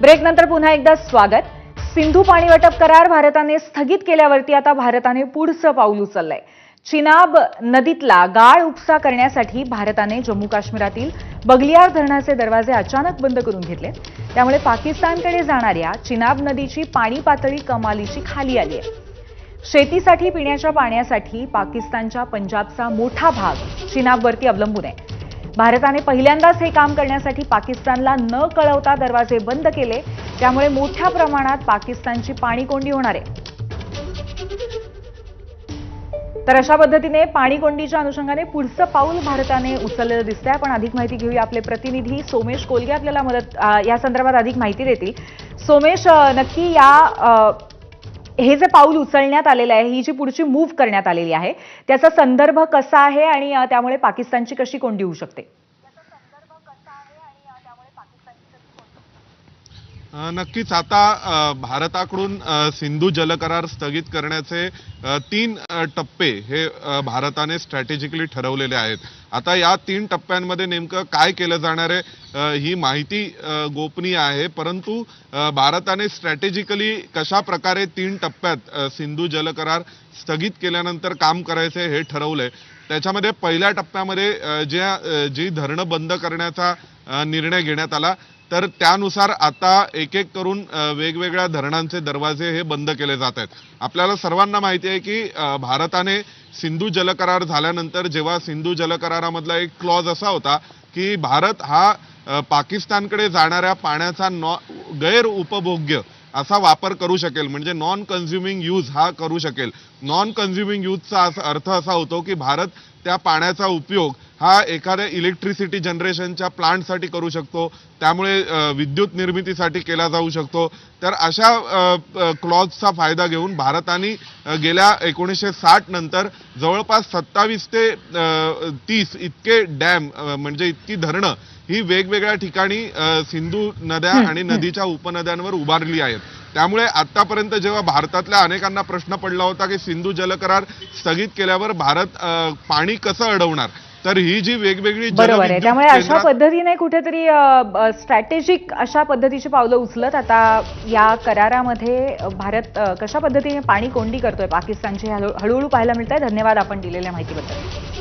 ब्रेकनंतर पुन्हा एकदा स्वागत। सिंधू पाणी वाटप करार भारताने स्थगित केल्यावरती आता भारताने पुढचं पाऊल उचललंय। चिनाब नदीतला गाळ उपसा करण्यासाठी भारताने जम्मू काश्मीरातील बगलियार धरणाचे दरवाजे अचानक बंद करून घेतले। त्यामुळे पाकिस्तानकडे जाणाऱ्या चिनाब नदीची पाणी पातळी कमालीची खाली आली आहे। शेतीसाठी पिण्याच्या पाण्यासाठी पाकिस्तानच्या पंजाबचा मोठा भाग चिनाबवरती अवलंबून आहे। भारताने पहिल्यांदाच हे काम करण्यासाठी पाकिस्तानला न कळवता दरवाजे बंद केले, त्यामुळे मोठ्या प्रमाणात पाकिस्तानची पाणी कोंडी होणार आहे। तर अशा पद्धतीने पाणी कोंडीच्या अनुषंगाने पुढचं पाऊल भारताने उचललेलं दिसतंय। आपण अधिक माहिती घेऊया। आपले प्रतिनिधी सोमेश कोलगे आपल्याला या संदर्भात अधिक माहिती देतील। सोमेश, नक्की हे जे पाऊल उचलण्यात आलेलं आहे, ही जी पुढची मूव्ह करण्यात आलेली आहे, त्याचा संदर्भ कसा आहे आणि त्यामुळे पाकिस्तानची कशी कोंडी होऊ शकते? नक्कीच आता भारताकडून सिंधू जलकरार स्थगित करण्याचे 3 टप्पे हे भारताने स्ट्रॅटेजिकली ठरवलेले आहेत। आता या 3 टप्प्यांमध्ये नेमकं काय केलं जाणार आहे ही माहिती गोपनीय आहे, परंतु भारताने स्ट्रॅटेजिकली कशा प्रकारे 3 टप्प्यात सिंधू जलकरार स्थगित केल्यानंतर काम करायचे हे ठरवलंय। त्याच्यामध्ये पहिल्या टप्प्यामध्ये जी धरणं बंद करण्याचा निर्णय घेण्यात आला, तर त्यानुसार आता एक एक करून वेगवेगळ्या धरणांचे दरवाजे हे बंद केले जात आहेत। आपल्याला सर्वांना माहिती आहे की भारताने सिंधू जलकरार झाल्यानंतर जेव्हा सिंधू जलकरारामधला एक क्लॉज असा होता की भारत हा पाकिस्तानकडे जाणाऱ्या पाण्याचा गैर उपभोग्य असा वापर करू शकेल, म्हणजे नॉन कन्झ्युमिंग यूज हा करू शकेल। नॉन कन्झ्युमिंग यूजचा अर्थ असा होतो की भारत त्या पाण्याचा उपयोग हा एखाद्या इलेक्ट्रिसिटी जनरेशनच्या प्लांटसाठी करू शकतो, त्यामुळे विद्युत निर्मितीसाठी केला जाऊ शकतो। तर अशा क्लॉजचा फायदा घेऊन भारताने गेल्या 1960 नंतर जवळपास 27 ते 30 इतके डॅम म्हणजे इतकी धरणं ही वेगवेगळ्या ठिकाणी सिंधू नद्या आणि नदीच्या उपनद्यांवर उभारली आहेत। त्यामुळे आतापर्यंत जेव्हा भारतातल्या अनेकांना प्रश्न पडला होता की सिंधू जलकरार स्थगित केल्यावर भारत पाणी कसं अडवणार, तर ही जी वेगवेगळी बरोबर आहे, त्यामुळे अशा पद्धतीने कुठेतरी स्ट्रॅटेजिक अशा पद्धतीची पावलं उचलत आता या करारामध्ये भारत कशा पद्धतीने पाणी कोंडी करतोय पाकिस्तानची हळूहळू पाहायला मिळत आहे। धन्यवाद आपण दिलेल्या माहितीबद्दल।